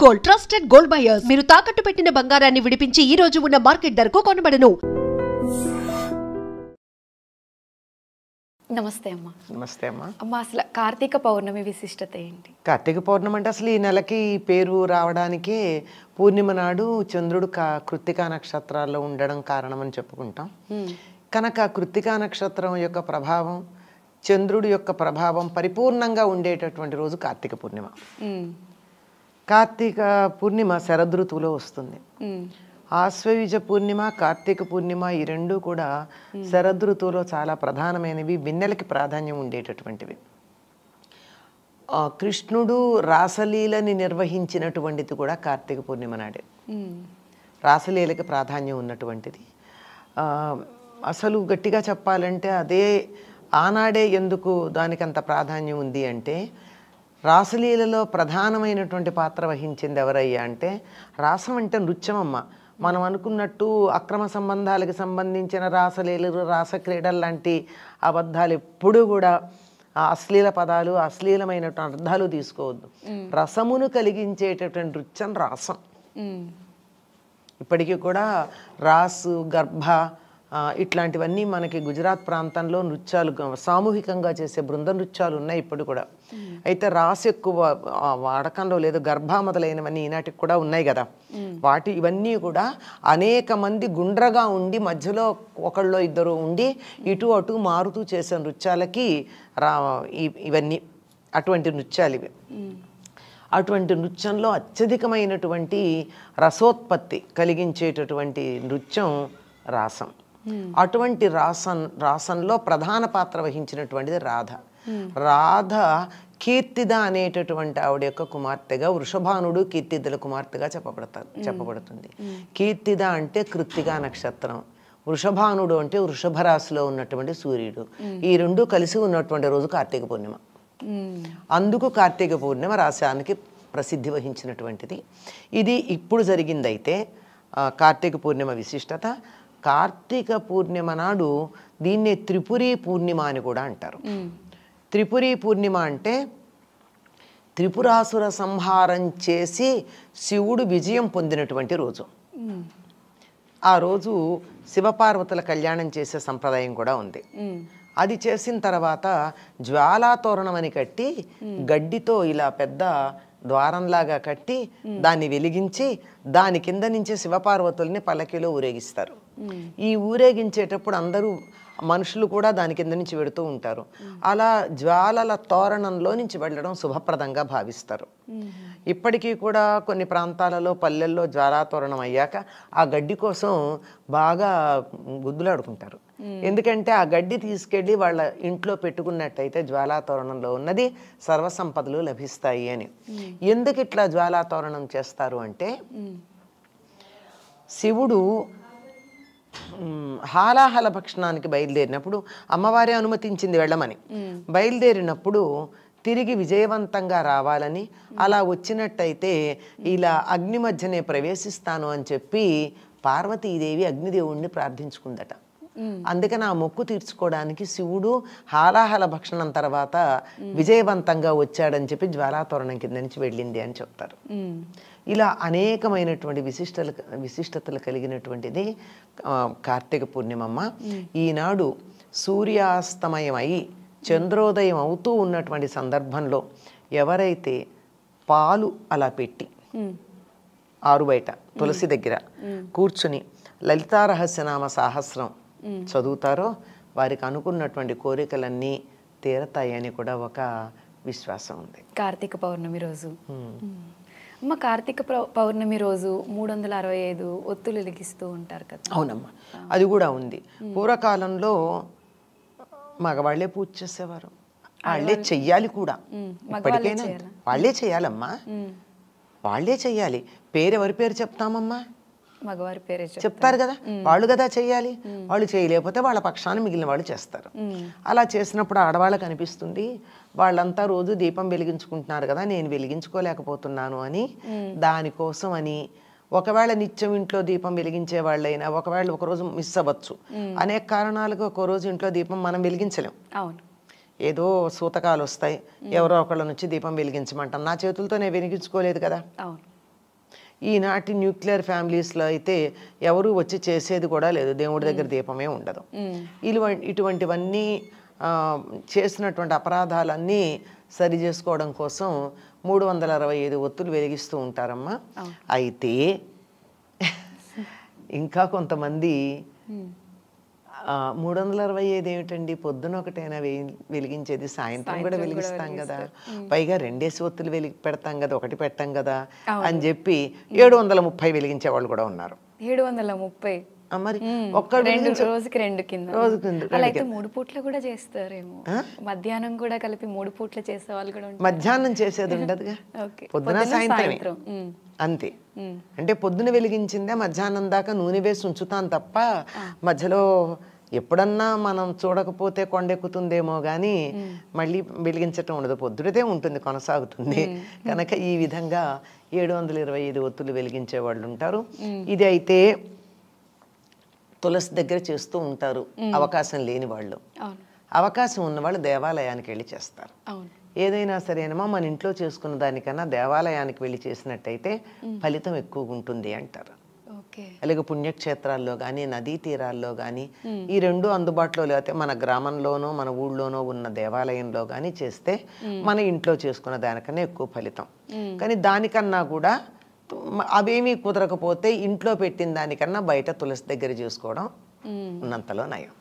Gold, trusted gold buyers. మీరు తాకట్టు పెట్టిన బంగారాన్ని విడిపించి ఈ రోజు ఉన్న మార్కెట్ ధరకు కొనబడను. నమస్తే అమ్మ. నమస్తే అమ్మ. అమ్మ, అసలు కార్తీక పౌర్ణమి విశిష్టత ఏంటి? కార్తీక పౌర్ణమి అంటే అసలు ఈ నెలకి పేరు రావడానికి పూర్ణిమ నాడు చంద్రుడు కృత్తికా నక్షత్రాల్లో ఉండడం కారణం అని చెప్పుకుంటాం. కనుక కృత్తికా నక్షత్రం యొక్క ప్రభావం, చంద్రుడి యొక్క ప్రభావం పరిపూర్ణంగా ఉండేటటువంటి రోజు కార్తీక పూర్ణిమ. కార్తీక పూర్ణిమ శరదృతువులో వస్తుంది. ఆశ్వయుజ పూర్ణిమ, కార్తీక పూర్ణిమ ఈ రెండు కూడా శరదృతువులో చాలా ప్రధానమైనవి, వెన్నెలకి ప్రాధాన్యం ఉండేటటువంటివి. కృష్ణుడు రాసలీలని నిర్వహించినటువంటిది కూడా కార్తీక పూర్ణిమ నాడే. రాసలీలకి ప్రాధాన్యం ఉన్నటువంటిది. అసలు గట్టిగా చెప్పాలంటే అదే ఆనాడే ఎందుకు దానికి అంత ప్రాధాన్యం ఉంది అంటే, రాసలీలలో ప్రధానమైనటువంటి పాత్ర వహించింది ఎవరయ్యా అంటే, రాసం అంటే నృత్యమమ్మ. మనం అనుకున్నట్టు అక్రమ సంబంధాలకు సంబంధించిన రాసలీలలు, రాసక్రీడలు లాంటి అబద్ధాలు ఎప్పుడూ కూడా అశ్లీల పదాలు, అశ్లీలమైనటువంటి అర్థాలు తీసుకోవద్దు. రసమును కలిగించేటటువంటి నృత్యం రాసం. ఇప్పటికీ కూడా రాసు, గర్భ ఇట్లాంటివన్నీ మనకి గుజరాత్ ప్రాంతంలో నృత్యాలు, సామూహికంగా చేసే బృంద నృత్యాలు ఉన్నాయి ఇప్పుడు కూడా. అయితే రాసు ఎక్కువ వాడకంలో లేదు. గర్భ మొదలైనవన్నీ ఈనాటికి కూడా ఉన్నాయి కదా. ఇవన్నీ కూడా అనేక మంది గుండ్రగా ఉండి మధ్యలో ఒకళ్ళో ఇద్దరు ఉండి ఇటు అటు మారుతూ చేసే నృత్యాలకి ఇవన్నీ అటువంటి నృత్యాలు ఇవి. అటువంటి నృత్యంలో అత్యధికమైనటువంటి రసోత్పత్తి కలిగించేటటువంటి నృత్యం రాసం. అటువంటి రాసంలో ప్రధాన పాత్ర వహించినటువంటిది రాధ. రాధ కీర్తిద అనేటటువంటి ఆవిడ యొక్క కుమార్తెగా, వృషభానుడు కీర్తిదల కుమార్తెగా చెప్పబడుతుంది. కీర్తిద అంటే కృత్తికా నక్షత్రం, వృషభానుడు అంటే వృషభ రాశిలో ఉన్నటువంటి సూర్యుడు. ఈ రెండు కలిసి ఉన్నటువంటి రోజు కార్తీక పూర్ణిమ. అందుకు కార్తీక పూర్ణిమ రాశానికి ప్రసిద్ధి వహించినటువంటిది. ఇది ఇప్పుడు జరిగిందైతే కార్తీక పూర్ణిమ విశిష్టత. కార్తీక పూర్ణిమ నాడు దీన్ని త్రిపురీ పూర్ణిమ అని కూడా అంటారు. త్రిపురీ పూర్ణిమ అంటే త్రిపురాసుర సంహారం చేసి శివుడు విజయం పొందినటువంటి రోజు. ఆ రోజు శివపార్వతుల కళ్యాణం చేసే సంప్రదాయం కూడా ఉంది. అది చేసిన తర్వాత జ్వాలాతోరణం అని కట్టి, గడ్డితో ఇలా పెద్ద ద్వారంలాగా కట్టి దాన్ని వెలిగించి దాని కింద నుంచి శివపార్వతుల్ని పల్లకిలో ఊరేగిస్తారు. ఈ ఊరేగించేటప్పుడు అందరూ మనుషులు కూడా దాని కింద నుంచి వెడుతూ ఉంటారు. అలా జ్వాలల తోరణంలో నుంచి వెళ్ళడం శుభప్రదంగా భావిస్తారు. ఇప్పటికీ కూడా కొన్ని ప్రాంతాలలో, పల్లెల్లో జ్వాలాతోరణం అయ్యాక ఆ గడ్డి కోసం బాగా గుద్దులాడుకుంటారు. ఎందుకంటే ఆ గడ్డి తీసుకెళ్ళి వాళ్ళ ఇంట్లో పెట్టుకున్నట్టయితే జ్వాలాతోరణంలో ఉన్నది సర్వసంపదలు లభిస్తాయి అని. ఎందుకు ఇట్లా జ్వాలాతోరణం చేస్తారు అంటే, శివుడు హాలాహల భక్షణానికి బయలుదేరినప్పుడు అమ్మవారే అనుమతించింది వెళ్ళమని. బయలుదేరినప్పుడు తిరిగి విజయవంతంగా రావాలని, అలా వచ్చినట్టయితే ఇలా అగ్ని మధ్యనే ప్రవేశిస్తాను అని చెప్పి పార్వతీదేవి అగ్నిదేవుణ్ణి ప్రార్థించుకుందట. అందుకని ఆ మొక్కు తీర్చుకోవడానికి శివుడు హాలాహల భక్షణం తర్వాత విజయవంతంగా వచ్చాడని చెప్పి జ్వాలాతోరణం కింద నుంచి వెళ్ళింది అని చెప్తారు. ఇలా అనేకమైనటువంటి విశిష్టతలు కలిగినటువంటిది కార్తీక పూర్ణిమమ్మ. ఈనాడు సూర్యాస్తమయం అయి చంద్రోదయం అవుతూ ఉన్నటువంటి సందర్భంలో ఎవరైతే పాలు అలా పెట్టి ఆరు బయట తులసి దగ్గర కూర్చుని లలితా రహస్యనామ సాహస్రం చదువుతారో వారికి అనుకున్నటువంటి కోరికలన్నీ తీరతాయని కూడా ఒక విశ్వాసం ఉంది. కార్తీక పౌర్ణమి రోజు అమ్మ, కార్తీక పౌర్ణమి రోజు 365 ఒత్తులు వెలిగిస్తూ ఉంటారు కదా. అవునమ్మా, అది కూడా ఉంది. పూర్వకాలంలో మగవాళ్లే పూజ చేసేవారు, వాళ్ళే చెయ్యాలి కూడా. ఇప్పటికైనా వాళ్ళే చెయ్యాలమ్మా, వాళ్ళే చెయ్యాలి. ఎవరి పేరు చెప్తామమ్మా? మగవారి పేరే చెప్తారు కదా, వాళ్ళు కదా చెయ్యాలి. వాళ్ళు చేయలేకపోతే వాళ్ళ పక్షాన్ని మిగిలిన వాళ్ళు చేస్తారు. అలా చేసినప్పుడు ఆడవాళ్ళకి అనిపిస్తుంది, వాళ్ళంతా రోజు దీపం వెలిగించుకుంటున్నారు కదా, నేను వెలిగించుకోలేకపోతున్నాను అని. దానికోసం అని ఒకవేళ నిత్యం ఇంట్లో దీపం వెలిగించే వాళ్ళైనా ఒకవేళ ఒకరోజు మిస్ అవ్వచ్చు. అనేక కారణాలకు ఒక రోజు ఇంట్లో దీపం మనం వెలిగించలేం. ఏదో సూతకాలు వస్తాయి, ఎవరో ఒకళ్ళ నుంచి దీపం వెలిగించమంటాం. నా చేతులతో నేను వెలిగించుకోలేదు కదా. ఈనాటి న్యూక్లియర్ ఫ్యామిలీస్లో అయితే ఎవరు వచ్చి చేసేది కూడా లేదు, దేవుడి దగ్గర దీపమే ఉండదు. ఇటువంటివన్నీ చేసినటువంటి అపరాధాలన్నీ సరి చేసుకోవడం కోసం 365 ఒత్తులు వెలిగిస్తూ ఉంటారమ్మా. అయితే ఇంకా కొంతమంది 365 ఏమిటండి, పొద్దున ఒకటైనా వెలిగించేది, సాయంత్రం కూడా వెలిగిస్తాం కదా, పైగా 2 ఒత్తులు పెడతాం కదా, ఒకటి పెట్టాం కదా అని చెప్పి 730 వెలిగించే వాళ్ళు కూడా ఉన్నారు. 730 మరి రోజుకి 2 కింద అలా అయితే 3 పూట్ల కూడా చేస్తారేమో, మధ్యాహ్నం కూడా కలిపి 3 పూట్ల చేసే వాళ్ళు కూడా ఉంటారు. మధ్యాహ్నం చేసేది ఉండదుగా, పొద్దున సాయంత్రం అంతే. అంటే పొద్దున వెలిగించిందే మధ్యాహ్నం దాకా నూనె వేసి ఉంచుతాం తప్ప మధ్యలో ఎప్పుడన్నా మనం చూడకపోతే కొండెక్కుతుందేమో కానీ మళ్ళీ వెలిగించటం ఉండదు, పొద్దునదే ఉంటుంది, కొనసాగుతుంది. కనుక ఈ విధంగా 725 ఒత్తులు వెలిగించే వాళ్ళు ఉంటారు. ఇది అయితే తులసి దగ్గర చేస్తూ ఉంటారు అవకాశం లేని వాళ్ళు. అవకాశం ఉన్న వాళ్ళు దేవాలయానికి వెళ్ళి చేస్తారు. ఏదైనా సరేనమ్మా మన ఇంట్లో చేసుకున్న దానికన్నా దేవాలయానికి వెళ్ళి చేసినట్టయితే ఫలితం ఎక్కువగా ఉంటుంది అంటారు. అలాగే పుణ్యక్షేత్రాల్లో కానీ నదీ తీరాల్లో కానీ ఈ 2 అందుబాటులో లేకపోతే మన గ్రామంలోనో మన ఊళ్ళోనో ఉన్న దేవాలయంలో కానీ చేస్తే మన ఇంట్లో చేసుకున్న దానికన్నా ఎక్కువ ఫలితం. కానీ దానికన్నా కూడా అవేమీ కుదరకపోతే ఇంట్లో పెట్టిన దానికన్నా బయట తులసి దగ్గర చేసుకోవడం ఉన్నంతలో నయం.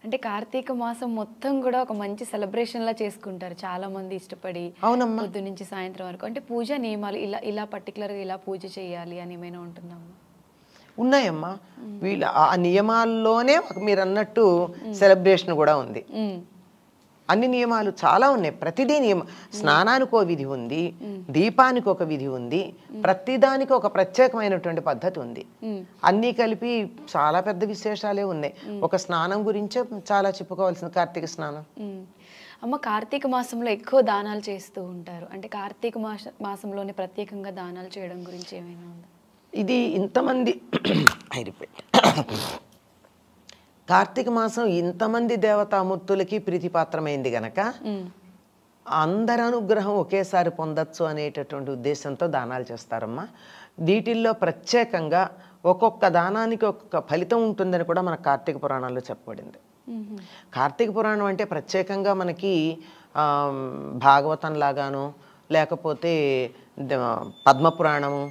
అంటే కార్తీక మాసం మొత్తం కూడా ఒక మంచి సెలబ్రేషన్ లా చేసుకుంటారు చాలా మంది ఇష్టపడి. అవునమ్మా, పొద్దు నుంచి సాయంత్రం వరకు. అంటే పూజ నియమాలు ఇలా పర్టికులర్గా ఇలా పూజ చేయాలి అని ఏమైనా ఉంటుందమ్మా? ఉన్నాయమ్మా, వీళ్ళ ఆ నియమాల్లోనే మీరు అన్నట్టు సెలబ్రేషన్ కూడా ఉంది. అన్ని నియమాలు చాలా ఉన్నాయి, ప్రతిదీ నియమం. స్నానానికి ఒక విధి ఉంది, దీపానికి ఒక విధి ఉంది, ప్రతిదానికి ఒక ప్రత్యేకమైనటువంటి పద్ధతి ఉంది. అన్నీ కలిపి చాలా పెద్ద విశేషాలే ఉన్నాయి. ఒక స్నానం గురించే చాలా చెప్పుకోవాల్సింది, కార్తీక స్నానం. అమ్మ, కార్తీక మాసంలో ఎక్కువ దానాలు చేస్తూ ఉంటారు. అంటే కార్తీక మాసంలోనే ప్రత్యేకంగా దానాలు చేయడం గురించి ఏమైనా ఉందా? ఇది ఇంతమంది కార్తీక మాసం ఇంతమంది దేవతామూర్తులకి ప్రీతిపాత్రమైంది గనక అందరి అనుగ్రహం ఒకేసారి పొందొచ్చు అనేటటువంటి ఉద్దేశంతో దానాలు చేస్తారమ్మా. వీటిల్లో ప్రత్యేకంగా ఒక్కొక్క దానానికి ఒక్కొక్క ఫలితం ఉంటుందని కూడా మన కార్తీక పురాణాల్లో చెప్పబడింది. కార్తీక పురాణం అంటే ప్రత్యేకంగా మనకి భాగవతం లాగాను, లేకపోతే పద్మపురాణము,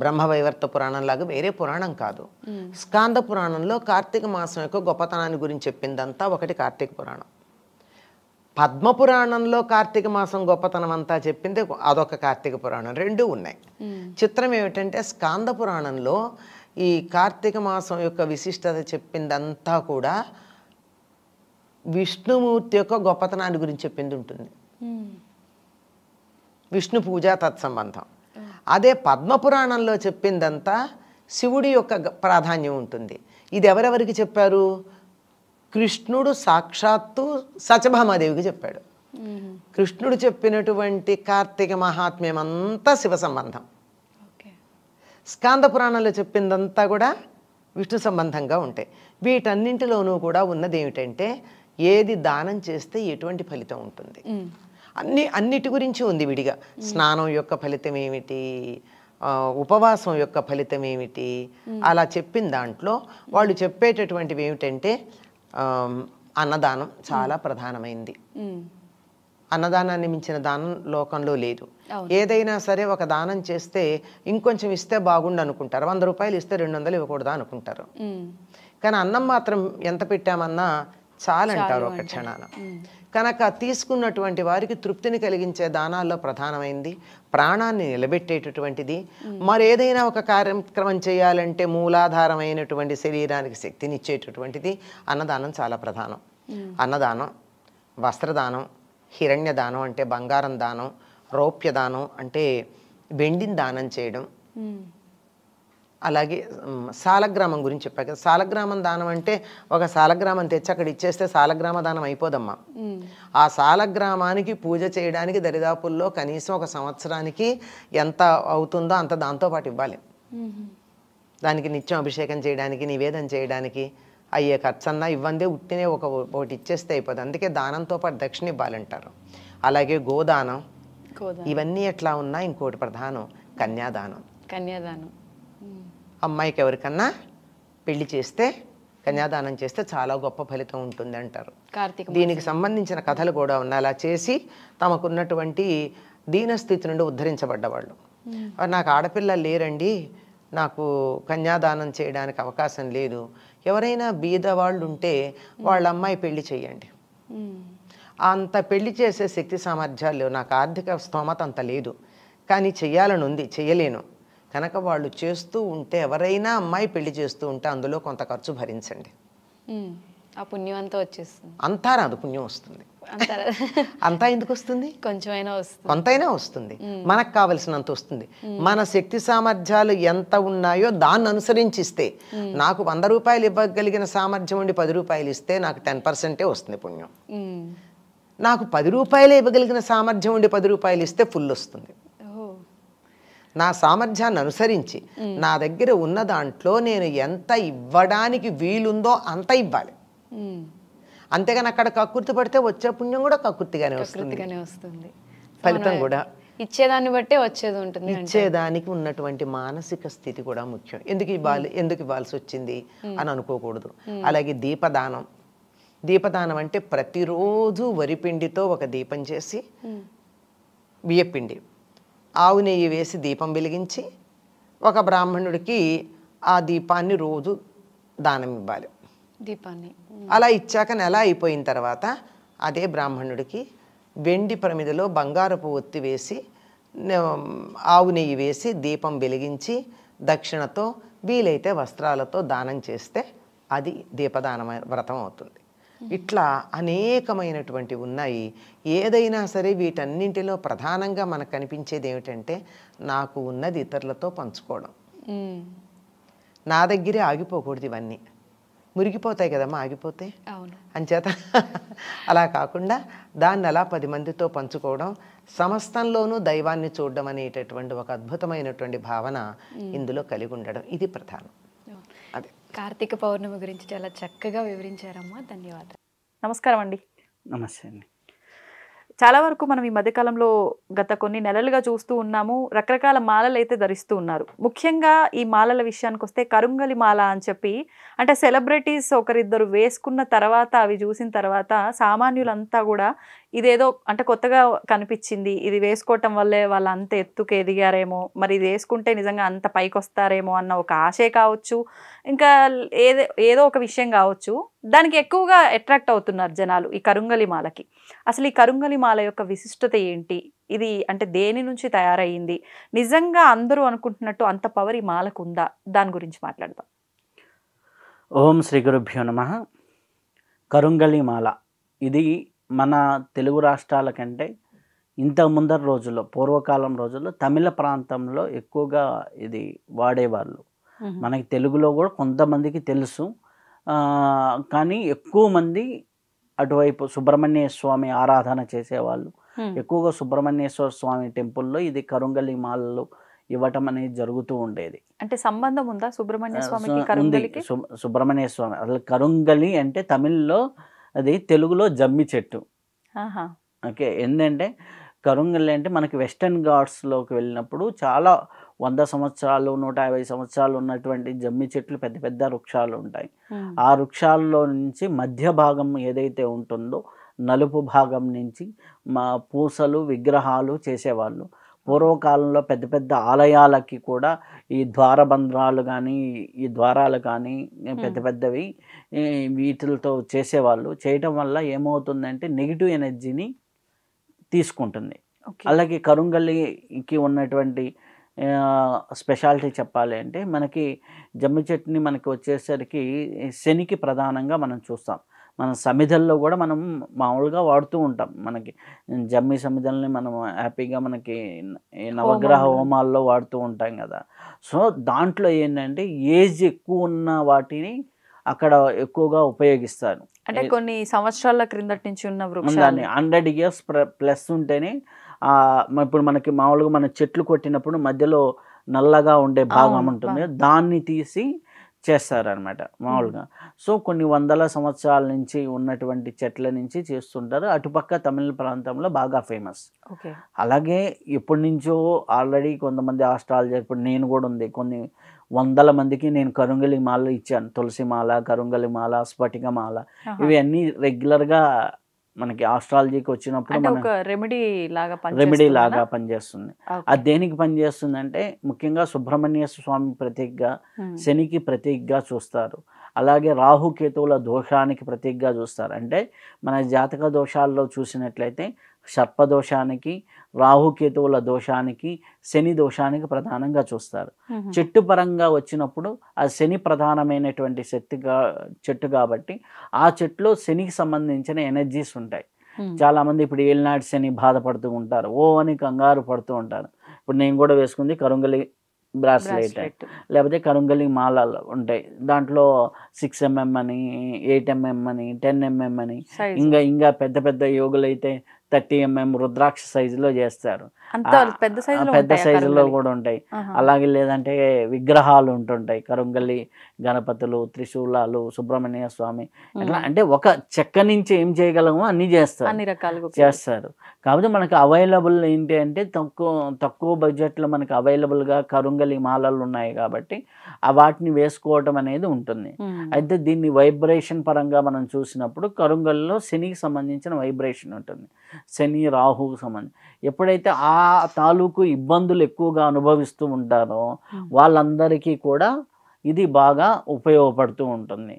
బ్రహ్మవైవర్త పురాణం లాగా వేరే పురాణం కాదు. స్కాంద పురాణంలో కార్తీక మాసం యొక్క గొప్పతనాన్ని గురించి చెప్పిందంతా ఒకటి కార్తీక పురాణం. పద్మపురాణంలో కార్తీక మాసం గొప్పతనం అంతా చెప్పింది అదొక కార్తీక పురాణం, 2 ఉన్నాయి. చిత్రం ఏమిటంటే స్కాంద పురాణంలో ఈ కార్తీక మాసం యొక్క విశిష్టత చెప్పిందంతా కూడా విష్ణుమూర్తి యొక్క గొప్పతనాన్ని గురించి చెప్పింది ఉంటుంది, విష్ణు పూజ తత్సంబంధం. అదే పద్మపురాణంలో చెప్పిందంతా శివుడి యొక్క ప్రాధాన్యం ఉంటుంది. ఇది ఎవరెవరికి చెప్పారు? కృష్ణుడు సాక్షాత్తు సత్యభామాదేవికి చెప్పాడు. కృష్ణుడు చెప్పినటువంటి కార్తీక మహాత్మ్యం అంతా శివ సంబంధం. స్కాంద పురాణంలో చెప్పిందంతా కూడా విష్ణు సంబంధంగా ఉంటాయి. వీటన్నింటిలోనూ కూడా ఉన్నది ఏమిటంటే ఏది దానం చేస్తే ఎటువంటి ఫలితం ఉంటుంది అన్నిటి గురించి ఉంది విడిగా. స్నానం యొక్క ఫలితం ఏమిటి, ఉపవాసం యొక్క ఫలితం ఏమిటి, అలా చెప్పిన దాంట్లో వాళ్ళు చెప్పేటటువంటివి ఏమిటంటే అన్నదానం చాలా ప్రధానమైంది. అన్నదానాన్ని మించిన దానం లోకంలో లేదు. ఏదైనా సరే ఒక దానం చేస్తే ఇంకొంచెం ఇస్తే బాగుండు అనుకుంటారు, 100 రూపాయలు ఇస్తే 200 ఇవ్వకూడదా అనుకుంటారు. కానీ అన్నం మాత్రం ఎంత పెట్టామన్నా చాలంటారు ఒక క్షణాన. కనుక తీసుకున్నటువంటి వారికి తృప్తిని కలిగించే దానాల్లో ప్రధానమైంది, ప్రాణాన్ని నిలబెట్టేటటువంటిది. మరేదైనా ఒక కార్యక్రమం చేయాలంటే మూలాధారమైనటువంటి శరీరానికి శక్తినిచ్చేటటువంటిది అన్నదానం చాలా ప్రధానం. అన్నదానం, వస్త్రదానం, హిరణ్యదానం అంటే బంగారం దానం, రౌప్యదానం అంటే వెండిని దానం చేయడం, అలాగే సాలగ్రామం గురించి చెప్పా కదా. సాలగ్రామం దానం అంటే ఒక సాలగ్రామం తెచ్చి అక్కడ ఇచ్చేస్తే సాలగ్రామ దానం అయిపోదమ్మా. ఆ సాలగ్రామానికి పూజ చేయడానికి దరిదాపుల్లో కనీసం ఒక సంవత్సరానికి ఎంత అవుతుందో అంత దాంతోపాటు ఇవ్వాలి. దానికి నిత్యం అభిషేకం చేయడానికి, నివేదన చేయడానికి అయ్యే ఖర్చన్నా ఇవ్వందే, ఉట్టినే ఒకటి ఇచ్చేస్తే అయిపోతుంది. అందుకే దానంతో పాటు దక్షిణ ఇవ్వాలంటారు. అలాగే గోదానం, ఇవన్నీ ఎట్లా ఉన్నా ఇంకోటి ప్రధానం కన్యాదానం. కన్యాదానం. అమ్మాయికి ఎవరికన్నా పెళ్లి చేస్తే కన్యాదానం చేస్తే చాలా గొప్ప ఫలితం ఉంటుంది అంటారు. దీనికి సంబంధించిన కథలు కూడా ఉన్నాయి. అలా చేసి తమకున్నటువంటి దీనస్థితి నుండి ఉద్ధరించబడ్డవాళ్ళు. నాకు ఆడపిల్లలు లేరండి, నాకు కన్యాదానం చేయడానికి అవకాశం లేదు, ఎవరైనా బీద వాళ్ళు ఉంటే వాళ్ళ అమ్మాయి పెళ్లి చేయండి. అంత పెళ్లి చేసే శక్తి సామర్థ్యాలు లేవు, నాకు ఆర్థిక స్తోమత అంత లేదు, కానీ చెయ్యాలని ఉంది, చెయ్యలేను కనుక వాళ్ళు చేస్తూ ఉంటే, ఎవరైనా అమ్మాయి పెళ్లి చేస్తూ ఉంటే అందులో కొంత ఖర్చు భరించండి. ఆ పుణ్యం అంతా వచ్చేస్తుంది. అంతా రాదు, పుణ్యం వస్తుంది. అంతా ఎందుకు వస్తుంది? కొంచెమైనా వస్తుంది, కొంతైనా వస్తుంది. మనకు కావలసినంత వస్తుంది. మన శక్తి సామర్థ్యాలు ఎంత ఉన్నాయో దాన్ని అనుసరించిస్తే, నాకు 100 రూపాయలు ఇవ్వగలిగిన సామర్థ్యం ఉండి 10 రూపాయలు ఇస్తే నాకు 10% వస్తుంది పుణ్యం. నాకు 10 రూపాయలు ఇవ్వగలిగిన సామర్థ్యం ఉండి 10 రూపాయలు ఇస్తే ఫుల్ వస్తుంది. నా సామర్థ్యాన్ని అనుసరించి నా దగ్గర ఉన్న దాంట్లో నేను ఎంత ఇవ్వడానికి వీలుందో అంత ఇవ్వాలి. అంతేగాని అక్కడ కక్కుర్తి పడితే వచ్చే పుణ్యం కూడా కక్కుర్తిగానే వస్తుంది, ఫలితం కూడా ఇచ్చేదాన్ని బట్టే వచ్చేది ఉంటుంది. ఇచ్చేదానికి ఉన్నటువంటి మానసిక స్థితి కూడా ముఖ్యం. ఎందుకు ఇవ్వాల్సి వచ్చింది అని అనుకోకూడదు. అలాగే దీపదానం. దీపదానం అంటే ప్రతిరోజు వరిపిండితో ఒక దీపం చేసి, బియ్యపిండి ఆవు నెయ్యి వేసి దీపం వెలిగించి ఒక బ్రాహ్మణుడికి ఆ దీపాన్ని రోజు దానం ఇవ్వాలి. దీపాన్ని అలా ఇచ్చాక నెల అయిపోయిన తర్వాత అదే బ్రాహ్మణుడికి వెండి ప్రమిదలో బంగారపు ఒత్తి వేసి ఆవు నెయ్యి వేసి దీపం వెలిగించి దక్షిణతో వీలైతే వస్త్రాలతో దానం చేస్తే అది దీపదాన వ్రతం అవుతుంది. ఇట్లా అనేకమైనటువంటివి ఉన్నాయి. ఏదైనా సరే వీటన్నింటిలో ప్రధానంగా మనకు కనిపించేది ఏమిటంటే, నాకు ఉన్నది ఇతరులతో పంచుకోవడం. నా దగ్గరే ఆగిపోకూడదు, ఇవన్నీ మురిగిపోతాయి కదమ్మా ఆగిపోతే. అంచేత అలా కాకుండా దాన్ని అలా 10 మందితో పంచుకోవడం, సమస్తంలోనూ దైవాన్ని చూడడం అనేటటువంటి ఒక అద్భుతమైనటువంటి భావన ఇందులో కలిగి ఉండడం, ఇది ప్రధానం. అదే కార్తీక పౌర్ణమి గురించి చాలా చక్కగా వివరించారమ్మా, ధన్యవాదాలు. నమస్కారం అండి. నమస్తే అండి. చాలా వరకు మనం ఈ మధ్యకాలంలో గత కొన్ని నెలలుగా చూస్తూ ఉన్నాము, రకరకాల మాలలు అయితే ధరిస్తూ ఉన్నారు. ముఖ్యంగా ఈ మాలల విషయానికి వస్తే కరుంగలి మాల అని చెప్పి, అంటే సెలబ్రిటీస్ ఒకరిద్దరు వేసుకున్న తర్వాత అవి చూసిన తర్వాత సామాన్యులంతా కూడా ఇదేదో అంటే కొత్తగా కనిపించింది, ఇది వేసుకోవటం వల్లే వాళ్ళు అంత ఎత్తుకు ఎదిగారేమో, మరి ఇది వేసుకుంటే నిజంగా అంత పైకి వస్తారేమో అన్న ఒక ఆశే కావచ్చు, ఇంకా ఏదో ఒక విషయం కావచ్చు, దానికి ఎక్కువగా అట్రాక్ట్ అవుతున్నారు జనాలు ఈ కరుంగలి మాలకి. అసలు ఈ కరుంగలి మాల యొక్క విశిష్టత ఏంటి, ఇది అంటే దేని నుంచి తయారయ్యింది, నిజంగా అందరూ అనుకుంటున్నట్టు అంత పవర్ ఈ మాలకు ఉందా, దాని గురించి మాట్లాడదాం. ఓం శ్రీ గురుభ్యో నమః. కరుంగలి మాల ఇది మన తెలుగు రాష్ట్రాల కంటే ఇంత ముందర రోజుల్లో, పూర్వకాలం రోజుల్లో తమిళ ప్రాంతంలో ఎక్కువగా ఇది వాడేవాళ్ళు. మనకి తెలుగులో కూడా కొంతమందికి తెలుసు, కానీ ఎక్కువ మంది అటువైపు సుబ్రహ్మణ్య స్వామి ఆరాధన చేసేవాళ్ళు ఎక్కువగా సుబ్రహ్మణ్యేశ్వర స్వామి టెంపుల్లో ఇది కరుంగలి మాలలు ఇవ్వటం అనేది జరుగుతూ ఉండేది. అంటే సంబంధం ఉందా సుబ్రహ్మణ్య స్వామికి కరుంగలికి? సుబ్రహ్మణ్య స్వామి అసలు కరుంగలి అంటే తమిళ్లో అది, తెలుగులో జమ్మి చెట్టు. ఓకే, ఏంటంటే కరుంగలి అంటే మనకి వెస్టర్న్ ఘాట్స్లోకి వెళ్ళినప్పుడు చాలా 100 సంవత్సరాలు 150 సంవత్సరాలు ఉన్నటువంటి జమ్మి చెట్లు, పెద్ద పెద్ద వృక్షాలు ఉంటాయి. ఆ వృక్షాల్లో నుంచి మధ్య భాగం ఏదైతే ఉంటుందో నలుపు భాగం నుంచి మా పూసలు విగ్రహాలు చేసేవాళ్ళు. పూర్వకాలంలో పెద్ద పెద్ద ఆలయాలకి కూడా ఈ ద్వారబంధ్రాలు కానీ ఈ ద్వారాలు కానీ పెద్ద పెద్దవి వీటితో చేసేవాళ్ళు. చేయటం వల్ల ఏమవుతుందంటే నెగిటివ్ ఎనర్జీని తీసుకుంటుంది. అలాగే కరుంగలికి ఉన్నటువంటి స్పెషాలిటీ చెప్పాలి అంటే, మనకి జమ్మి చెట్టుని మనకి వచ్చేసరికి శనికి ప్రధానంగా మనం చూస్తాం. మన సమిధల్లో కూడా మనం మామూలుగా వాడుతూ ఉంటాం. మనకి జమ్మి సమిధల్ని మనం హ్యాపీగా మనకి నవగ్రహ హోమాల్లో వాడుతూ ఉంటాం కదా. సో దాంట్లో ఏంటంటే ఏజ్ ఎక్కువ ఉన్న వాటిని అక్కడ ఎక్కువగా ఉపయోగిస్తారు. అంటే కొన్ని సంవత్సరాల క్రిందటి నుంచి ఉన్న వృక్షాలు 100 years ప్లస్ ఉంటేనే ఇప్పుడు మనకి మామూలుగా మన చెట్లు కొట్టినప్పుడు మధ్యలో నల్లగా ఉండే భాగం ఉంటుంది, దాన్ని తీసి చేస్తారనమాట మామూలుగా. సో కొన్ని వందల సంవత్సరాల నుంచి ఉన్నటువంటి చెట్ల నుంచి చేస్తుంటారు. అటుపక్క తమిళ ప్రాంతంలో బాగా ఫేమస్. ఓకే. అలాగే ఎప్పటి నుంచో ఆల్రెడీ కొంతమంది ఆస్ట్రాలజర్, ఇప్పుడు నేను కూడా ఉంది, కొన్ని వందల మందికి నేను కరుంగలి మాల ఇచ్చాను. తులసి మాల, కరుంగలి మాల, స్ఫటిక మాల, ఇవి అన్నీ రెగ్యులర్గా మనకి ఆస్ట్రాలజీకి వచ్చినప్పుడు అంటే మనం ఒక రెమెడీ లాగా పనిచేస్తుంది. అది దేనికి పనిచేస్తుంది అంటే ముఖ్యంగా సుబ్రహ్మణ్య స్వామి ప్రతీకగా, శనికి ప్రతీకగా చూస్తారు. అలాగే రాహుకేతువుల దోషానికి ప్రతీకగా చూస్తారు. అంటే మన జాతక దోషాల్లో చూసినట్లయితే సర్పదోషానికి, రాహుకేతువుల దోషానికి, శని దోషానికి ప్రధానంగా చూస్తారు. చెట్టు పరంగా వచ్చినప్పుడు ఆ శని ప్రధానమైనటువంటి చెట్టు కాబట్టి ఆ చెట్టులో శనికి సంబంధించిన ఎనర్జీస్ ఉంటాయి. చాలామంది ఇప్పుడు ఏలినాటి శని బాధపడుతూ ఉంటారు, ఓ అని కంగారు పడుతూ ఉంటారు. ఇప్పుడు నేను కూడా వేసుకుంది కరుంగలి బ్రాస్లెట్, లేకపోతే కరుంగలి మాలలు ఉంటాయి. దాంట్లో 6 mm అని, 8 mm అని, 10 mm అని, ఇంకా పెద్ద పెద్ద యోగులు అయితే 30 mm రుద్రాక్ష సైజులో చేస్తారు. పెద్ద సైజులో కూడా ఉంటాయి. అలాగే లేదంటే విగ్రహాలు ఉంటుంటాయి, కరుంగలి గణపతులు, త్రిశూలాలు, సుబ్రహ్మణ్య స్వామి, అట్లా. అంటే ఒక చెక్క నుంచి ఏం చేయగలమో అన్ని చేస్తారు, అన్ని రకాలుగా చేస్తారు. కాబట్టి మనకు అవైలబుల్ ఏంటి అంటే తక్కువ బడ్జెట్లో మనకు అవైలబుల్గా కరుంగలి మాలలు ఉన్నాయి కాబట్టి వాటిని వేసుకోవటం అనేది ఉంటుంది. అయితే దీన్ని వైబ్రేషన్ పరంగా మనం చూసినప్పుడు కరుంగలిలో శనికి సంబంధించిన వైబ్రేషన్ ఉంటుంది, శని రాహుకు సంబంధించి. ఎప్పుడైతే ఆ తాలూకు ఇబ్బందులు ఎక్కువగా అనుభవిస్తూ ఉంటారో వాళ్ళందరికీ కూడా ఇది బాగా ఉపయోగపడుతూ ఉంటుంది.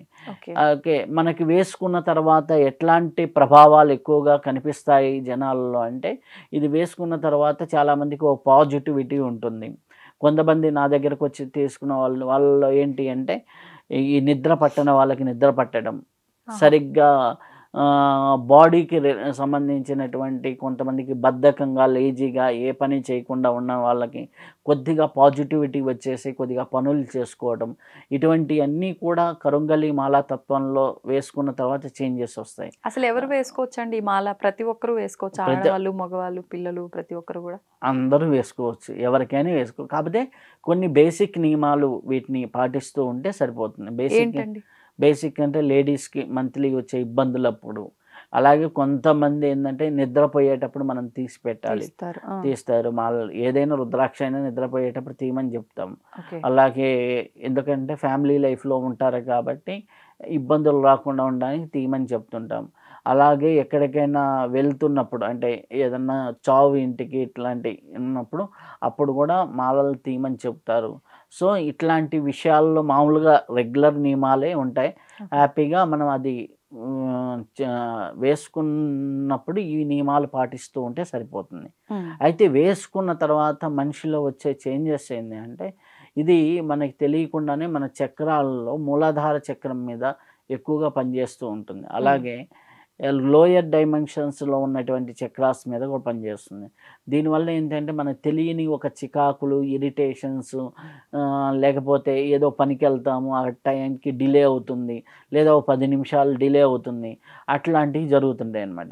ఓకే, మనకి వేసుకున్న తర్వాత ఎట్లాంటి ప్రభావాలు ఎక్కువగా కనిపిస్తాయి జనాలలో అంటే, ఇది వేసుకున్న తర్వాత చాలామందికి ఒక పాజిటివిటీ ఉంటుంది. కొంతమంది నా దగ్గరకు వచ్చి తీసుకున్న వాళ్ళలో ఏంటి అంటే, ఈ నిద్ర పట్టని వాళ్ళకి నిద్ర పట్టడం, సరిగ్గా బాడీకి సంబంధించినటువంటి కొంతమందికి బద్ధకంగా, లేజీగా, ఏ పని చేయకుండా ఉన్న వాళ్ళకి కొద్దిగా పాజిటివిటీ వచ్చేసి కొద్దిగా పనులు చేసుకోవడం, ఇటువంటివన్నీ కూడా కరుంగలి మాలా తత్వంలో వేసుకున్న తర్వాత చేంజెస్ వస్తాయి. అసలు ఎవరు వేసుకోవచ్చండి ఈ మాల? ప్రతి ఒక్కరు వేసుకోవచ్చు, ఆడవాళ్ళు, మగవాళ్ళు, పిల్లలు, ప్రతి ఒక్కరు కూడా అందరూ వేసుకోవచ్చు, ఎవరికైనా వేసుకోవచ్చు. కాకపోతే కొన్ని బేసిక్ నియమాలు వీటిని పాటిస్తూ ఉంటే సరిపోతుంది. బేసిక్ అంటే లేడీస్కి మంత్లీ వచ్చే ఇబ్బందులప్పుడు, అలాగే కొంతమంది ఏంటంటే నిద్రపోయేటప్పుడు మనం తీసి పెట్టాలి, తీస్తారు మాలలు. ఏదైనా రుద్రాక్ష అయినా నిద్రపోయేటప్పుడు తీయమని చెప్తాం. అలాగే ఎందుకంటే ఫ్యామిలీ లైఫ్లో ఉంటారు కాబట్టి ఇబ్బందులు రాకుండా ఉండడానికి తీయమని చెప్తుంటాం. అలాగే ఎక్కడికైనా వెళ్తున్నప్పుడు అంటే ఏదన్నా చావు ఇంటికి ఇట్లాంటి ఉన్నప్పుడు అప్పుడు కూడా మాలలు తీయమని చెప్తారు. సో ఇట్లాంటి విషయాల్లో మామూలుగా రెగ్యులర్ నియమాలే ఉంటాయి. హ్యాపీగా మనం అది వేసుకున్నప్పుడు ఈ నియమాలు పాటిస్తూ ఉంటే సరిపోతుంది. అయితే వేసుకున్న తర్వాత మనిషిలో వచ్చే చేంజెస్ ఏంటి అంటే, ఇది మనకి తెలియకుండానే మన చక్రాలలో మూలాధార చక్రం మీద ఎక్కువగా పనిచేస్తూ ఉంటుంది. అలాగే లోయర్ డైమెన్షన్స్లో ఉన్నటువంటి చక్రాస్ మీద కూడా పనిచేస్తుంది. దీనివల్ల ఏంటంటే మనకు తెలియని ఒక చికాకులు, ఇరిటేషన్స్, లేకపోతే ఏదో పనికి వెళ్తాము ఆ టైంకి డిలే అవుతుంది, లేదా 10 నిమిషాలు డిలే అవుతుంది, అట్లాంటివి జరుగుతుంటాయి అన్నమాట.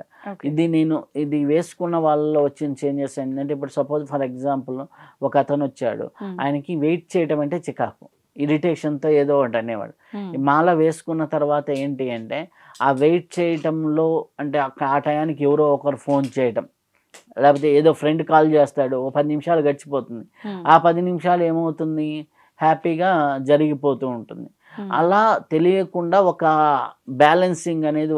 ఇది వేసుకున్న వాళ్ళలో వచ్చిన చేంజెస్ ఏంటంటే, ఇప్పుడు సపోజ్ ఫర్ ఎగ్జాంపుల్ ఒక అతను వచ్చాడు, ఆయనకి వెయిట్ చేయడం అంటే చికాకు, ఇరిటేషన్తో ఏదో ఒకటి అనేవాడు. మాల వేసుకున్న తర్వాత ఏంటి అంటే, ఆ వెయిట్ చేయటంలో అంటే ఆ టయానికి ఎవరో ఒకరు ఫోన్ చేయటం, లేకపోతే ఏదో ఫ్రెండ్ కాల్ చేస్తాడు, 10 నిమిషాలు గడిచిపోతుంది, ఆ 10 నిమిషాలు ఏమవుతుంది, హ్యాపీగా జరిగిపోతూ ఉంటుంది. అలా తెలియకుండా ఒక బ్యాలెన్సింగ్ అనేది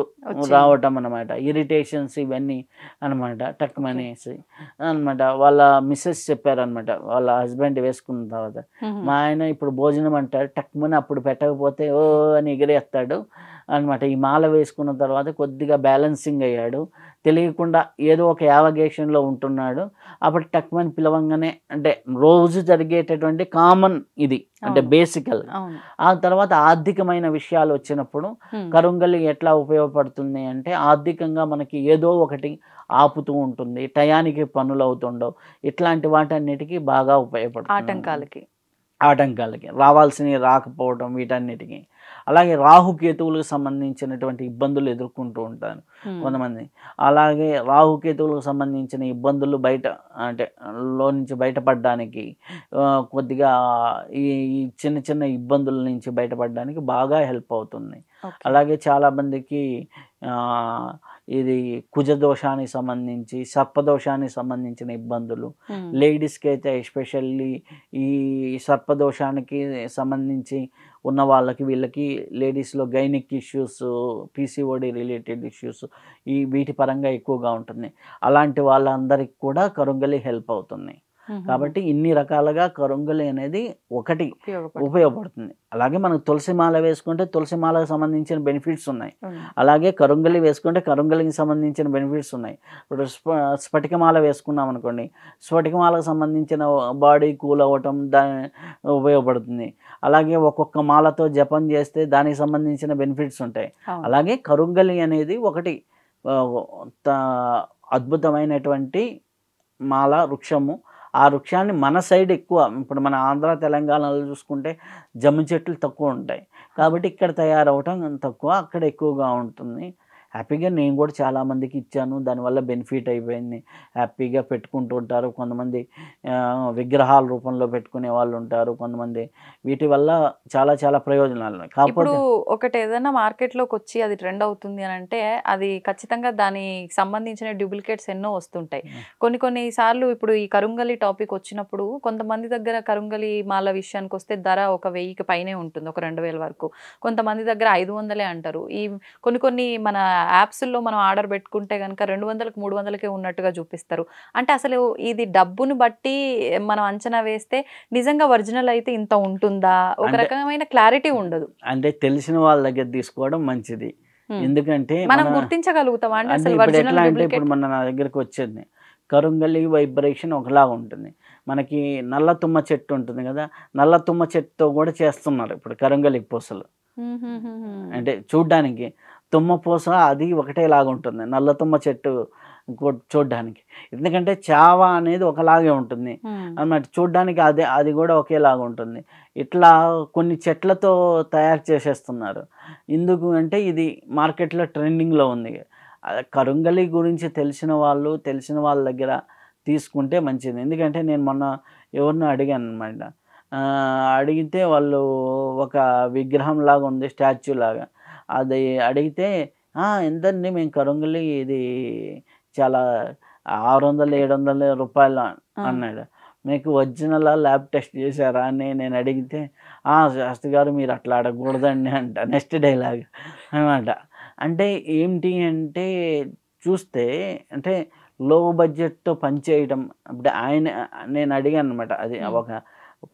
రావటం అనమాట. ఇరిటేషన్స్ ఇవన్నీ అనమాట టక్మనేసి అనమాట. వాళ్ళ మిస్సెస్ చెప్పారనమాట, వాళ్ళ హస్బెండ్ వేసుకున్న తర్వాత, మా ఆయన ఇప్పుడు భోజనం అంటాడు, టక్మని అప్పుడు పెట్టకపోతే ఓ అని ఎగిరేస్తాడు అనమాట. ఈ మాల వేసుకున్న తర్వాత కొద్దిగా బ్యాలెన్సింగ్ అయ్యాడు, తెలియకుండా ఏదో ఒక యావగేషన్లో ఉంటున్నాడు. అప్పుడు టక్మని పిలవంగానే, అంటే రోజు జరిగేటటువంటి కామన్ ఇది అంటే బేసికల్. ఆ తర్వాత ఆర్థికమైన విషయాలు వచ్చినప్పుడు కరుంగలి ఎట్లా ఉపయోగపడుతుంది అంటే, ఆర్థికంగా మనకి ఏదో ఒకటి ఆపుతూ ఉంటుంది, టయానికి పనులు అవుతుండవు, ఇట్లాంటి వాటన్నిటికీ బాగా ఉపయోగపడుతుంది. ఆటంకాలకి, రావాల్సినవి రాకపోవడం, వీటన్నిటికీ. అలాగే రాహుకేతువులకు సంబంధించినటువంటి ఇబ్బందులు ఎదుర్కొంటూ ఉంటారు కొంతమంది. అలాగే రాహుకేతువులకు సంబంధించిన ఇబ్బందులు అంటే లో నుంచి బయటపడడానికి, కొద్దిగా ఈ చిన్న చిన్న ఇబ్బందుల నుంచి బయటపడడానికి బాగా హెల్ప్ అవుతుంది. అలాగే చాలామందికి ఇది కుజదోషానికి సంబంధించి, సర్పదోషానికి సంబంధించిన ఇబ్బందులు, లేడీస్కి అయితే ఎస్పెషల్లీ ఈ సర్పదోషానికి సంబంధించి ఉన్న వాళ్ళకి, వీళ్ళకి లేడీస్లో gynaec issues, PCOD related issues వీటి పరంగా ఎక్కువగా ఉంటుంది. అలాంటి వాళ్ళందరికీ కూడా కరుంగలి హెల్ప్ అవుతుంది. కాబట్టి ఇన్ని రకాలుగా కరుంగలి అనేది ఒకటి ఉపయోగపడుతుంది. అలాగే మనకు తులసి మాల వేసుకుంటే తులసి మాలకు సంబంధించిన బెనిఫిట్స్ ఉన్నాయి. అలాగే కరుంగలి వేసుకుంటే కరుంగలికి సంబంధించిన బెనిఫిట్స్ ఉన్నాయి. ఇప్పుడు స్ఫటికమాల వేసుకున్నాం అనుకోండి, స్ఫటికమాలకు సంబంధించిన బాడీ కూల్ అవ్వటం ఉపయోగపడుతుంది. అలాగే ఒక్కొక్క మాలతో జపం చేస్తే దానికి సంబంధించిన బెనిఫిట్స్ ఉంటాయి. అలాగే కరుంగలి అనేది ఒకటి అద్భుతమైనటువంటి మాల వృక్షము. ఆ వృక్షాన్ని మన సైడ్ ఎక్కువ, ఇప్పుడు మన ఆంధ్ర తెలంగాణలో చూసుకుంటే జమ్మి చెట్లు తక్కువ ఉంటాయి కాబట్టి ఇక్కడ తయారవటం తక్కువ, అక్కడ ఎక్కువగా ఉంటుంది. హ్యాపీగా నేను కూడా చాలామందికి ఇచ్చాను, దానివల్ల బెనిఫిట్ అయిపోయింది. హ్యాపీగా పెట్టుకుంటూ ఉంటారు. కొంతమంది విగ్రహాల రూపంలో పెట్టుకునే వాళ్ళు ఉంటారు, కొంతమంది వీటి వల్ల చాలా చాలా ప్రయోజనాలు. కాకపోతే ఒకటి ఏదైనా మార్కెట్లోకి వచ్చి అది ట్రెండ్ అవుతుంది అని అంటే అది ఖచ్చితంగా దానికి సంబంధించిన డూప్లికేట్స్ ఎన్నో వస్తుంటాయి. కొన్ని సార్లు ఇప్పుడు ఈ కరుంగలి టాపిక్ వచ్చినప్పుడు కొంతమంది దగ్గర కరుంగలి మాల విషయానికి వస్తే ధర 1000కి పైనే ఉంటుంది, ఒక 2000 వరకు. కొంతమంది దగ్గర 500 అంటారు. ఈ కొన్ని మన యాప్స్లో మనం ఆర్డర్ పెట్టుకుంటే కనుక 200కి 300కే ఉన్నట్టుగా చూపిస్తారు. అంటే అసలు ఇది డబ్బును బట్టి మనం అంచనా వేస్తే నిజంగా ఒరిజినల్ అయితే ఇంత ఉంటుందా, ఒక రకమైన క్లారిటీ ఉండదు. అంటే తెలిసిన వాళ్ళ దగ్గర తీసుకోవడం మంచిది. ఎందుకంటే మనం గుర్తించగలుగుతాం అంటే ఇప్పుడు మన నా దగ్గరకు వచ్చేది కరుంగలి వైబ్రేషన్ ఒకలాగా ఉంటుంది. మనకి నల్ల తుమ్మ చెట్టు ఉంటుంది కదా, నల్ల తుమ్మ చెట్టుతో కూడా చేస్తున్నారు ఇప్పుడు కరుంగలి పూసలు. అంటే చూడ్డానికి తుమ్మ పూస అది ఒకటేలాగా ఉంటుంది, నల్ల తుమ్మ చెట్టు చూడ్డానికి. ఎందుకంటే చావ అనేది ఒకలాగే ఉంటుంది అన్నమాట, చూడ్డానికి అది కూడా ఒకేలాగా ఉంటుంది. ఇట్లా కొన్ని చెట్లతో తయారు చేసేస్తున్నారు. ఎందుకు అంటే ఇది మార్కెట్లో ట్రెండింగ్లో ఉంది. కరుంగలి గురించి తెలిసిన వాళ్ళ దగ్గర తీసుకుంటే మంచిది. ఎందుకంటే నేను మొన్న ఎవరినో అడిగాను అనమాట, అడిగితే వాళ్ళు ఒక విగ్రహం లాగా ఉంది, స్టాచ్యూ లాగా. అది అడిగితే ఎంతండి, మేము కరుంగలి ఇది చాలా 600-700 రూపాయలు అన్నాడు. మీకు ఒరిజినల్ ల్యాబ్ టెస్ట్ చేశారా అని నేను అడిగితే, శాస్త్రి గారు మీరు అట్లా అడగకూడదండి అంట. నెక్స్ట్ డైలాగ్ అనమాట. అంటే ఏంటి అంటే చూస్తే అంటే లో బడ్జెట్తో పనిచేయడం. ఇప్పుడు నేను అడిగాను అనమాట, అది ఒక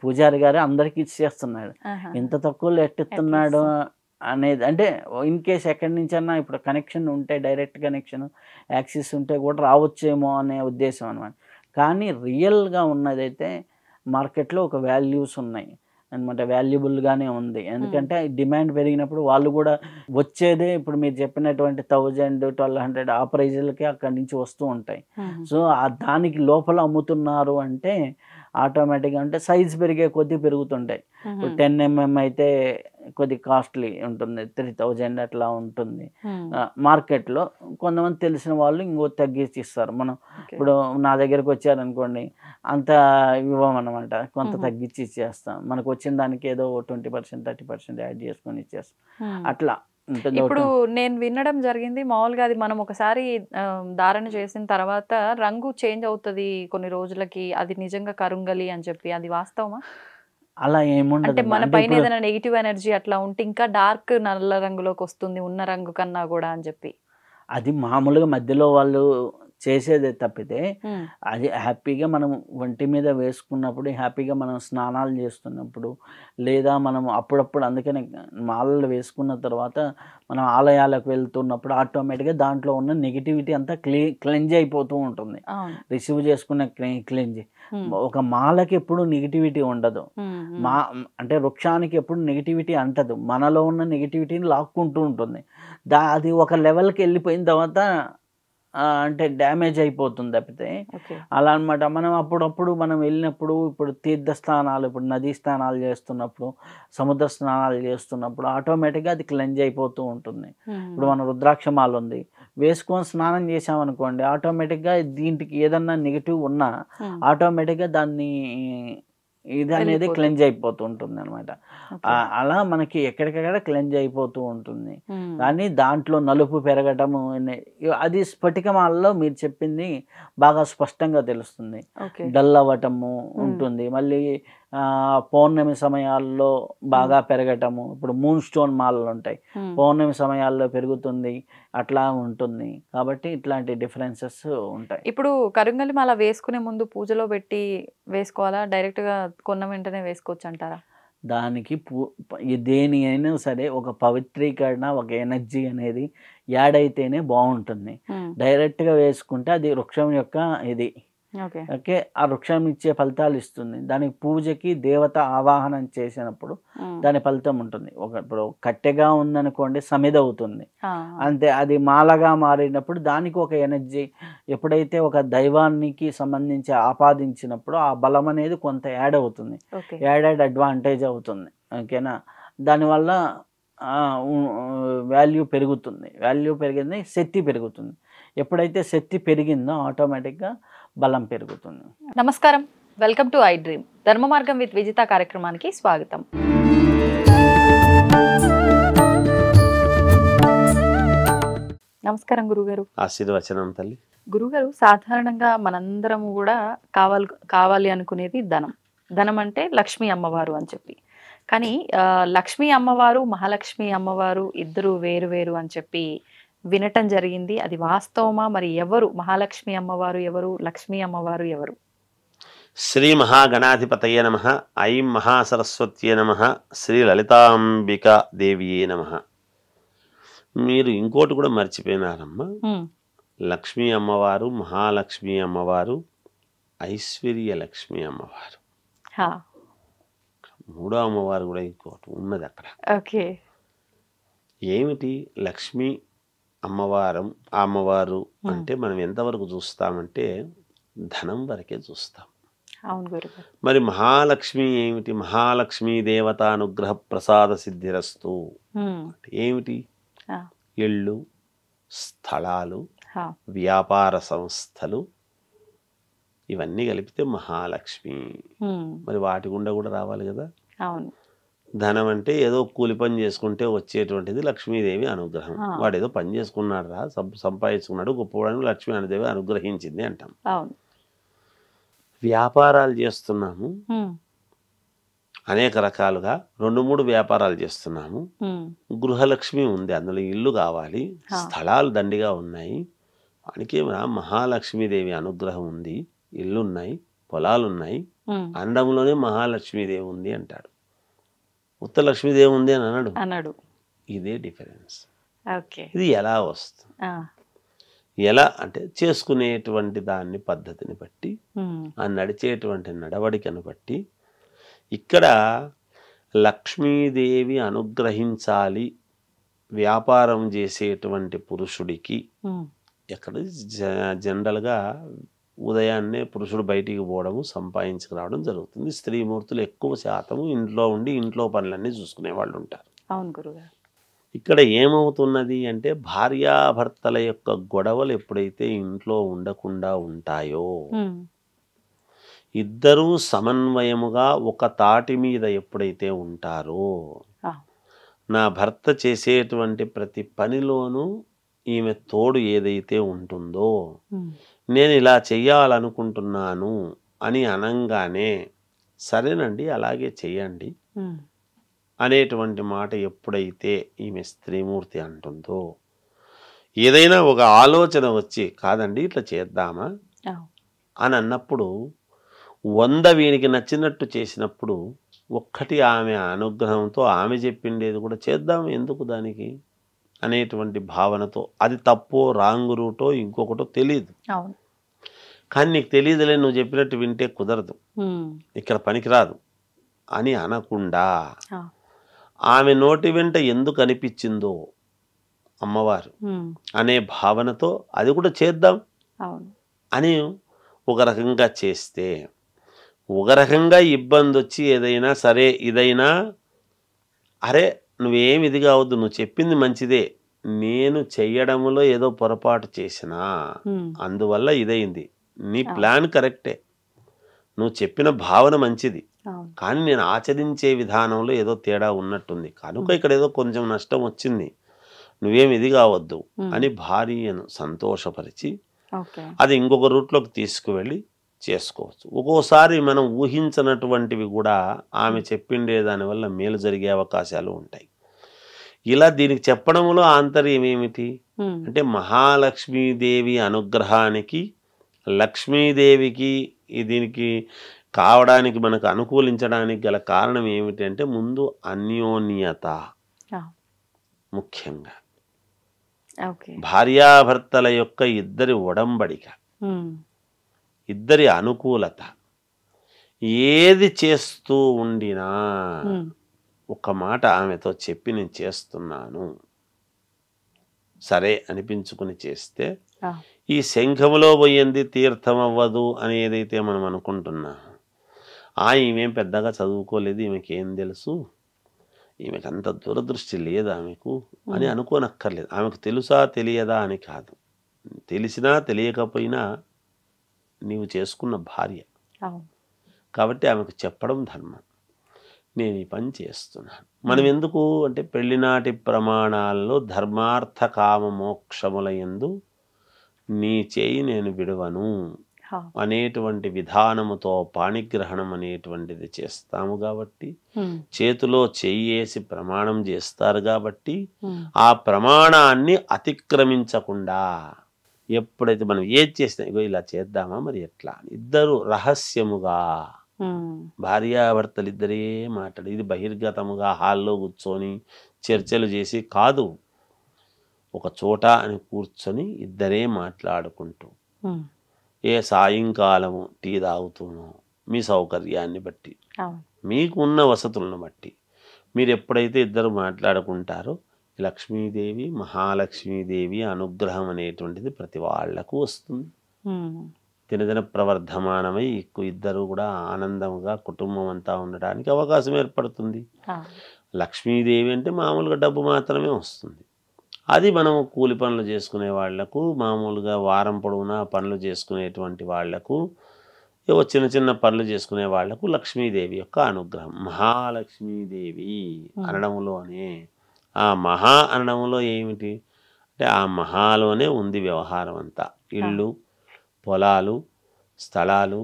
పూజారి గారు అందరికి ఇచ్చేస్తున్నాడు, ఇంత తక్కువలో ఎట్టిస్తున్నాడు అనేది. అంటే ఇన్ కేస్ ఎక్కడి నుంచన్నా ఇప్పుడు కనెక్షన్ ఉంటే, డైరెక్ట్ కనెక్షన్ యాక్సెస్ ఉంటే కూడా రావచ్చేమో అనే ఉద్దేశం అనమాట. కానీ రియల్గా ఉన్నదైతే మార్కెట్లో ఒక వాల్యూస్ ఉన్నాయి అనమాట, వాల్యుబుల్గానే ఉంది. ఎందుకంటే డిమాండ్ పెరిగినప్పుడు వాళ్ళు కూడా వచ్చేదే ఇప్పుడు మీరు చెప్పినటువంటి 1000-1200 ఆ ప్రైజులకి అక్కడి నుంచి వస్తూ ఉంటాయి. సో దానికి లోపల అమ్ముతున్నారు అంటే ఆటోమేటిక్గా అంటే సైజ్ పెరిగే కొద్దీ పెరుగుతుంటాయి. ఇప్పుడు 10 mm అయితే కొద్ది కాస్ట్లీ ఉంటుంది, 3000 అట్లా ఉంటుంది మార్కెట్లో. కొంతమంది తెలిసిన వాళ్ళు ఇంకో తగ్గించి ఇస్తారు. మనం ఇప్పుడు నా దగ్గరకు వచ్చారనుకోండి, అంత ఇవ్వమన్నమాట, కొంత తగ్గించి ఇచ్చేస్తాం. మనకు వచ్చిన దానికి ఏదో 20%-30% యాడ్ చేసుకొని ఇచ్చేస్తాం. అట్లా ఇప్పుడు నేను వినడం జరిగింది, మామూలుగా అది మనం ఒకసారి ధారణ చేసిన తర్వాత రంగు చేంజ్ అవుతుంది కొన్ని రోజులకి, అది నిజంగా కరుంగలి అని చెప్పి, అది వాస్తవమా? అలా ఏముండదు. అంటే మన పైన ఏదైనా నెగిటివ్ ఎనర్జీ అట్లా ఉంటే ఇంకా డార్క్ నల్ల రంగులోకి వస్తుంది ఉన్న రంగు కన్నా కూడా అని చెప్పి, అది మామూలుగా మధ్యలో వాళ్ళు చేసేదే తప్పితే అది హ్యాపీగా మనం ఒంటి మీద వేసుకున్నప్పుడు, హ్యాపీగా మనం స్నానాలు చేస్తున్నప్పుడు, లేదా మనం అప్పుడప్పుడు అందుకనే మాలలు వేసుకున్న తర్వాత మనం ఆలయాలకు వెళ్తున్నప్పుడు ఆటోమేటిక్గా దాంట్లో ఉన్న నెగిటివిటీ అంతా క్లెంజ్ అయిపోతూ ఉంటుంది. రిసీవ్ చేసుకున్న క్లెంజ్. ఒక మాలకి ఎప్పుడు నెగిటివిటీ ఉండదు, అంటే వృక్షానికి ఎప్పుడు నెగిటివిటీ అంటదు, మనలో ఉన్న నెగిటివిటీని లాక్కుంటూ ఉంటుంది. అది ఒక లెవెల్కి వెళ్ళిపోయిన తర్వాత అంటే డ్యామేజ్ అయిపోతుంది తప్పితే ఓకే అలా అనమాట. మనం అప్పుడప్పుడు మనం వెళ్ళినప్పుడు ఇప్పుడు తీర్థ స్నానాలు, ఇప్పుడు నదీ స్నానాలు చేస్తున్నప్పుడు, సముద్ర స్నానాలు చేస్తున్నప్పుడు ఆటోమేటిక్గా అది క్లెంజ్ అయిపోతూ ఉంటుంది. ఇప్పుడు మన రుద్రాక్షమాల ఉంది, వేసుకొని స్నానం చేసామనుకోండి, ఆటోమేటిక్గా దీంట్కి ఏదన్నా నెగిటివ్ ఉన్నా ఆటోమేటిక్గా దాన్ని ఇది అనేది క్లెంజ్ అయిపోతూ ఉంటుంది అనమాట. అలా మనకి ఎక్కడికక్కడ క్లెంజ్ అయిపోతూ ఉంటుంది. కానీ దాంట్లో నలుపు పెరగటము అది స్ఫటికమాలలో మీరు చెప్పింది బాగా స్పష్టంగా తెలుస్తుంది. డల్ అవ్వటము ఉంటుంది. మళ్ళీ పౌర్ణమి సమయాల్లో బాగా పెరగటము, ఇప్పుడు మూన్ స్టోన్ మాలలు ఉంటాయి, పౌర్ణమి సమయాల్లో పెరుగుతుంది, అట్లా ఉంటుంది. కాబట్టి ఇట్లాంటి డిఫరెన్సెస్ ఉంటాయి. ఇప్పుడు కరుంగలి మాల వేసుకునే ముందు పూజలో పెట్టి వేసుకోవాలా, డైరెక్ట్గా కొన్న వెంటనే వేసుకోవచ్చు అంటారా? దానికి దేని అయినా సరే ఒక పవిత్రీకరణ, ఒక ఎనర్జీ అనేది యాడ్ అయితేనే బాగుంటుంది. డైరెక్ట్గా వేసుకుంటే అది వృక్షం యొక్క ఇది ఓకే, ఆ వృక్షం ఇచ్చే ఫలితాలు ఇస్తుంది. దానికి పూజకి దేవత ఆవాహనం చేసినప్పుడు దాని ఫలితం ఉంటుంది. ఇప్పుడు కట్టెగా ఉందనుకోండి సమిధ అవుతుంది అంతే. అది మాలగా మారినప్పుడు దానికి ఒక ఎనర్జీ, ఎప్పుడైతే ఒక దైవానికి సంబంధించి ఆపాదించినప్పుడు ఆ బలం అనేది కొంత యాడ్ అవుతుంది, యాడెడ్ అడ్వాంటేజ్ అవుతుంది. ఓకేనా, దానివల్ల వాల్యూ పెరుగుతుంది. వాల్యూ పెరిగింది, శక్తి పెరుగుతుంది. ఎప్పుడైతే శక్తి పెరిగిందో ఆటోమేటిక్గా బలం పెరుగుతుంది. నమస్కారం, వెల్కమ్ టు ఐ డ్రీమ్. ధర్మ మార్గం విత్ విజిత కార్యక్రమానికి స్వాగతం. నమస్కారం గురుగారు. ఆశీర్వచనం తల్లి. గురుగారు, సాధారణంగా మనందరము కూడా కావాలి అనుకునేది ధనం. ధనం అంటే లక్ష్మీ అమ్మవారు అని చెప్పి. కానీ లక్ష్మీ అమ్మవారు, మహాలక్ష్మి అమ్మవారు ఇద్దరు వేరు వేరు అని చెప్పి వినటం జరిగింది. అది వాస్తవమా? మరి ఎవరు మహాలక్ష్మి అమ్మవారు, ఎవరు లక్ష్మీ అమ్మవారు, ఎవరు? శ్రీ మహాగణాధిపతయ నమః. ఐం మహాసరస్వత్యే నమః. శ్రీ లలితాంబికా దేవియే నమః. మీరు ఇంకోటి కూడా మర్చిపోయినారమ్మా. లక్ష్మీ అమ్మవారు, మహాలక్ష్మి అమ్మవారు, ఐశ్వర్య లక్ష్మి అమ్మవారు, మూడో అమ్మవారు కూడా ఇంకోటి ఉన్నది అక్కడ. ఓకే, ఏమిటి లక్ష్మీ అమ్మవారం? ఆ అమ్మవారు అంటే మనం ఎంతవరకు చూస్తామంటే ధనం వరకే చూస్తాం. మరి మహాలక్ష్మి ఏమిటి? మహాలక్ష్మీ దేవతానుగ్రహ ప్రసాద సిద్ధిరస్తు ఏమిటి? ఇళ్ళు, స్థలాలు, వ్యాపార సంస్థలు, ఇవన్నీ కలిపితే మహాలక్ష్మి. మరి వాటి గుండా కూడా రావాలి కదా. ధనం అంటే ఏదో కూలి పని చేసుకుంటే వచ్చేటువంటిది లక్ష్మీదేవి అనుగ్రహం. వాడు ఏదో పని చేసుకున్నాడు రా, సంపాదించుకున్నాడు, గొప్పవాడిని లక్ష్మీదేవి అనుగ్రహించింది అంటాం. వ్యాపారాలు చేస్తున్నాము అనేక రకాలుగా, 2-3 వ్యాపారాలు చేస్తున్నాము. గృహలక్ష్మి ఉంది, అందులో ఇల్లు కావాలి, స్థలాలు దండిగా ఉన్నాయి, వానికేమరా మహాలక్ష్మీదేవి అనుగ్రహం ఉంది, ఇల్లున్నాయి, పొలాలున్నాయి, అండంలోనే మహాలక్ష్మీదేవి ఉంది అంటాడు. ఉత్త లక్ష్మీదేవి ఉంది అని అన్నాడు. ఇదే డిఫరెన్స్. ఇది ఎలా వస్తుంది? ఎలా అంటే చేసుకునేటువంటి దాన్ని పద్ధతిని బట్టి, ఆ నడిచేటువంటి నడవడికను బట్టి, ఇక్కడ లక్ష్మీదేవి అనుగ్రహించాలి వ్యాపారం చేసేటువంటి పురుషుడికి. ఎక్కడ జనరల్గా ఉదయాన్నే పురుషుడు బయటికి పోవడము, సంపాదించుకురావడం జరుగుతుంది. స్త్రీమూర్తులు ఎక్కువ శాతము ఇంట్లో ఉండి ఇంట్లో పనులన్నీ చూసుకునే వాళ్ళు ఉంటారు. అవును గురుగారు. ఇక్కడ ఏమవుతున్నది అంటే భార్యాభర్తల యొక్క గొడవలు ఎప్పుడైతే ఇంట్లో ఉండకుండా ఉంటాయో, ఇద్దరూ సమన్వయముగా ఒక తాటి మీద ఎప్పుడైతే ఉంటారో, నా భర్త చేసేటువంటి ప్రతి పనిలోనూ ఈమె తోడు ఏదైతే ఉంటుందో, నేను ఇలా చెయ్యాలనుకుంటున్నాను అని అనంగానే సరేనండి అలాగే చెయ్యండి అనేటువంటి మాట ఎప్పుడైతే ఈమె స్త్రీమూర్తి అంటుందో, ఏదైనా ఒక ఆలోచన వచ్చి కాదండి ఇట్లా చేద్దామా అని అన్నప్పుడు 100 వీనికి నచ్చినట్టు చేసినప్పుడు, ఒక్కటి ఆమె అనుగ్రహంతో ఆమె చెప్పిండేది కూడా చేద్దాం ఎందుకు దానికి అనేటువంటి భావనతో, అది తప్పో రాంగ్ రూటో ఇంకొకటో తెలియదు. కానీ నీకు తెలియదులే, నువ్వు చెప్పినట్టు వింటే కుదరదు, ఇక్కడ పనికిరాదు అని అనకుండా ఆమె నోటి వెంట ఎందుకు అనిపించిందో అమ్మవారు అనే భావనతో అది కూడా చేద్దాం అని ఒక రకంగా చేస్తే, ఒక రకంగా ఇబ్బంది వచ్చి ఏదైనా సరే ఇదైనా అరే నువ్వేం ఇది కావద్దు, నువ్వు చెప్పింది మంచిదే, నేను చెయ్యడంలో ఏదో పొరపాటు చేసినా అందువల్ల ఇదైంది, నీ ప్లాన్ కరెక్టే, నువ్వు చెప్పిన భావన మంచిది, కానీ నేను ఆచరించే విధానంలో ఏదో తేడా ఉన్నట్టుంది కనుక ఇక్కడ ఏదో కొంచెం నష్టం వచ్చింది, నువ్వేం ఇది కావద్దు అని భార్యను సంతోషపరిచి అది ఇంకొక రూట్లోకి తీసుకువెళ్ళి చేసుకోవచ్చు. ఒక్కోసారి మనం ఊహించినటువంటివి కూడా ఆమె చెప్పిండే దానివల్ల మేలు జరిగే అవకాశాలు ఉంటాయి. ఇలా దీనికి చెప్పడంలో ఆంతర్యం ఏమిటి అంటే, మహాలక్ష్మీదేవి అనుగ్రహానికి, లక్ష్మీదేవికి దీనికి కావడానికి మనకు అనుకూలించడానికి గల కారణం ఏమిటి అంటే, ముందు అన్యోన్యత ముఖ్యంగా, భార్యాభర్తల యొక్క ఇద్దరి ఒడంబడిక, ఇద్దరి అనుకూలత. ఏది చేస్తూ ఉండినా ఒక మాట ఆమెతో చెప్పి నేను చేస్తున్నాను సరే అనిపించుకుని చేస్తే, ఈ శంఖములో పోయింది తీర్థం అవ్వదు అని ఏదైతే మనం అనుకుంటున్నాము, ఈమెం పెద్దగా చదువుకోలేదు, ఈమెకేం తెలుసు, ఈమెకు అంత దూరదృష్టి లేదు ఆమెకు అని అనుకోనక్కర్లేదు. ఆమెకు తెలుసా తెలియదా అని కాదు, తెలిసినా తెలియకపోయినా నీవు చేసుకున్న భార్య కాబట్టి ఆమెకు చెప్పడం ధర్మం. నేను ఈ పని చేస్తున్నాను. మనం ఎందుకు అంటే, పెళ్లినాటి ప్రమాణాల్లో ధర్మార్థ కామ మోక్షముల యందు నీ చేయి నేను విడువను అనేటువంటి విధానముతో పాణిగ్రహణం అనేటువంటిది చేస్తాము కాబట్టి, చేతిలో చెయ్యేసి ప్రమాణం చేస్తారు కాబట్టి, ఆ ప్రమాణాన్ని అతిక్రమించకుండా ఎప్పుడైతే మనం ఏది చేసినా ఇగో ఇలా చేద్దామా మరి ఎట్లా ఇద్దరు రహస్యముగా, భార్యాభర్తలు ఇద్దరే మాట్లాడు, ఇది బహిర్గతముగా హాల్లో కూర్చొని చర్చలు చేసి కాదు, ఒక చోట అని కూర్చొని ఇద్దరే మాట్లాడుకుంటూ ఏ సాయంకాలము టీ తాగుతూనో మీ సౌకర్యాన్ని బట్టి, మీకు ఉన్న వసతులను బట్టి మీరు ఎప్పుడైతే ఇద్దరు మాట్లాడుకుంటారో, లక్ష్మీదేవి మహాలక్ష్మీదేవి అనుగ్రహం అనేటువంటిది ప్రతి వాళ్లకు వస్తుంది. దినదిన ప్రవర్ధమానమై ఇద్దరు కూడా ఆనందంగా కుటుంబం అంతా ఉండడానికి అవకాశం ఏర్పడుతుంది. లక్ష్మీదేవి అంటే మామూలుగా డబ్బు మాత్రమే వస్తుంది. అది మనం కూలి పనులు చేసుకునే వాళ్లకు, మామూలుగా వారం పొడవునా పనులు చేసుకునేటువంటి వాళ్లకు, ఏవో చిన్న చిన్న పనులు చేసుకునే వాళ్లకు లక్ష్మీదేవి యొక్క అనుగ్రహం. మహాలక్ష్మీదేవి అనడంలోనే, ఆ మహా అనడంలో ఏమిటి అంటే, ఆ మహాలోనే ఉంది వ్యవహారం అంతా. ఇళ్ళు, పొలాలు, స్థలాలు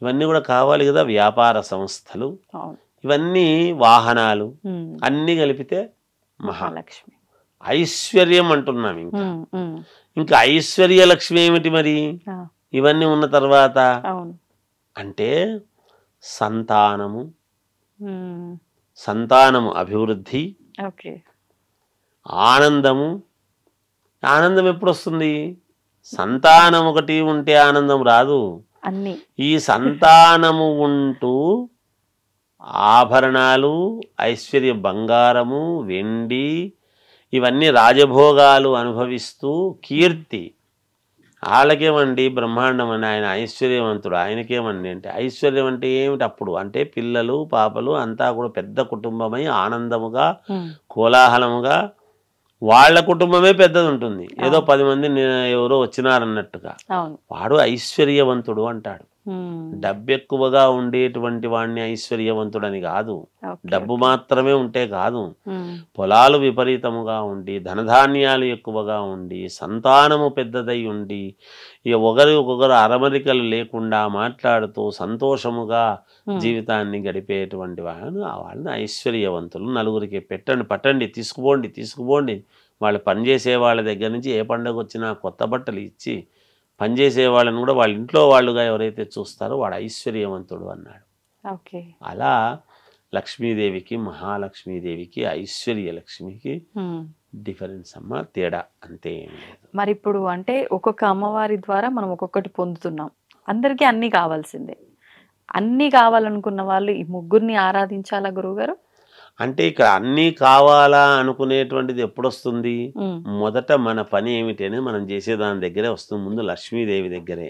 ఇవన్నీ కూడా కావాలి కదా, వ్యాపార సంస్థలు, ఇవన్నీ వాహనాలు అన్నీ కలిపితే మహాలక్ష్మి. ఐశ్వర్యం అంటున్నాం. ఇంకా ఐశ్వర్య లక్ష్మి ఏమిటి మరి? ఇవన్నీ ఉన్న తర్వాత అంటే సంతానము, సంతానము అభివృద్ధి, ఆనందము. ఆనందం ఎప్పుడు వస్తుంది? సంతానం ఒకటి ఉంటే ఆనందం రాదు. ఈ సంతానము ఉంటూ ఆభరణాలు, ఐశ్వర్య, బంగారము, వెండి, ఇవన్నీ రాజభోగాలు అనుభవిస్తూ కీర్తి. వాళ్ళకేమండి బ్రహ్మాండం అని, ఆయన ఐశ్వర్యవంతుడు, ఆయనకేమండి అంటే, ఐశ్వర్యం అంటే ఏమిటి అప్పుడు అంటే, పిల్లలు పాపలు అంతా కూడా పెద్ద కుటుంబమై ఆనందముగా కోలాహలముగా వాళ్ళ కుటుంబమే పెద్దది ఉంటుంది. ఏదో 10 మంది ఎవరో వచ్చినారన్నట్టుగా. వాడు ఐశ్వర్యవంతుడు అంటాడు. డబ్బు ఎక్కువగా ఉండేటువంటి వాడిని ఐశ్వర్యవంతుడని కాదు, డబ్బు మాత్రమే ఉంటే కాదు, పొలాలు విపరీతముగా ఉండి, ధనధాన్యాలు ఎక్కువగా ఉండి, సంతానము పెద్దదై ఉండి, ఇక ఒకరు అరమరికలు లేకుండా మాట్లాడుతూ సంతోషముగా జీవితాన్ని గడిపేటువంటి వాళ్ళని ఐశ్వర్యవంతులు. నలుగురికి పట్టండి, తీసుకుపోండి. వాళ్ళు పనిచేసే వాళ్ళ దగ్గర నుంచి ఏ పండుగ వచ్చినా కొత్త బట్టలు ఇచ్చి పనిచేసే వాళ్ళని కూడా వాళ్ళ ఇంట్లో వాళ్ళుగా ఎవరైతే చూస్తారో వాడు ఐశ్వర్యవంతుడు అన్నాడు. అలా లక్ష్మీదేవికి, మహాలక్ష్మీదేవికి, ఐశ్వర్య లక్ష్మికి డిఫరెన్స్ అమ్మ, తేడా అంతే ఏం లేదు. మరి ఇప్పుడు అంటే ఒక్కొక్క అమ్మవారి ద్వారా మనం ఒక్కొక్కటి పొందుతున్నాం. అందరికీ అన్నీ కావాల్సిందే. అన్నీ కావాలనుకున్న వాళ్ళు ఈ ముగ్గురిని ఆరాధించాలా గురువుగారు? అంటే ఇక్కడ అన్నీ కావాలా అనుకునేటువంటిది ఎప్పుడొస్తుంది? మొదట మన పని ఏమిటి అనేది మనం చేసే దాని దగ్గరే వస్తుంది. ముందు లక్ష్మీదేవి దగ్గరే.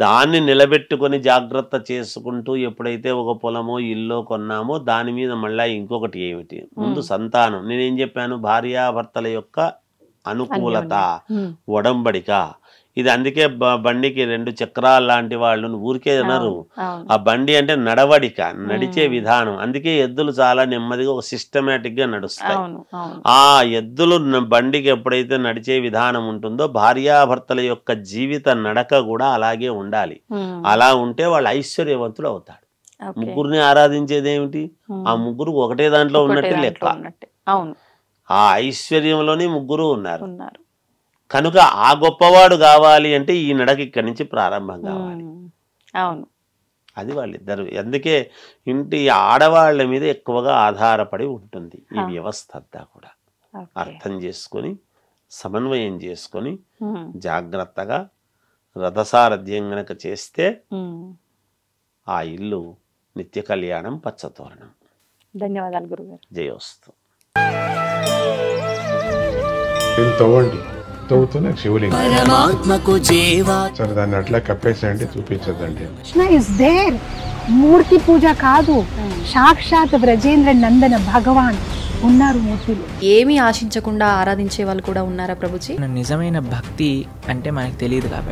దాన్ని నిలబెట్టుకొని జాగ్రత్త చేసుకుంటూ ఎప్పుడైతే ఒక పొలమో ఇల్లో కొన్నామో దాని మీద మళ్ళీ ఇంకొకటి ఏమిటి? ముందు సంతానం. నేనేం చెప్పాను? భార్యాభర్తల యొక్క అనుకూలత, ఒడంబడిక. ఇది అందుకే బండికి 2 చక్రాలు లాంటి వాళ్ళు ఊరికే అన్నారు. ఆ బండి అంటే నడవడిక, నడిచే విధానం. అందుకే ఎద్దులు చాలా నెమ్మదిగా ఒక సిస్టమేటిక్ గా నడుస్తాయి. ఆ ఎద్దులు బండికి ఎప్పుడైతే నడిచే విధానం ఉంటుందో భార్యాభర్తల యొక్క జీవిత నడక కూడా అలాగే ఉండాలి. అలా ఉంటే వాళ్ళు ఐశ్వర్యవంతులు అవుతాడు. ముగ్గురిని ఆరాధించేది ఏమిటి? ఆ ముగ్గురు ఒకటే దాంట్లో ఉన్నట్టు లెక్క. ఆ ఐశ్వర్యంలోనే ముగ్గురు ఉన్నారు. కనుక ఆ గొప్పవాడు కావాలి అంటే ఈ నడక ఇక్కడి నుంచి ప్రారంభం కావాలి. అది వాళ్ళిద్దరు. అందుకే ఇంటి ఆడవాళ్ల మీద ఎక్కువగా ఆధారపడి ఉంటుంది ఈ వ్యవస్థ అంతా కూడా. అర్థం చేసుకొని సమన్వయం చేసుకొని జాగ్రత్తగా రథసారథ్యం గనక చేస్తే ఆ ఇల్లు నిత్య కళ్యాణం, పచ్చతోరణం. ధన్యవాదాలు గురుగారు. జయోస్తు. తవ్వండి, తవ్వుతూనే శివలింగం. సరే దాన్ని అట్లా కప్పేసేయండి, చూపించదండి. Krishna is there. మూర్తి పూజ కాదు, సాక్షాత్ బ్రజేంద్ర నందన భగవాన్ ఉన్నారు మూర్తిలో. ఏమీ ఆశించకుండా ఆరాధించే వాళ్ళు కూడా ఉన్నారా ప్రభుజీ? నిజమైన భక్తి అంటే మనకు తెలియదు కాబట్టి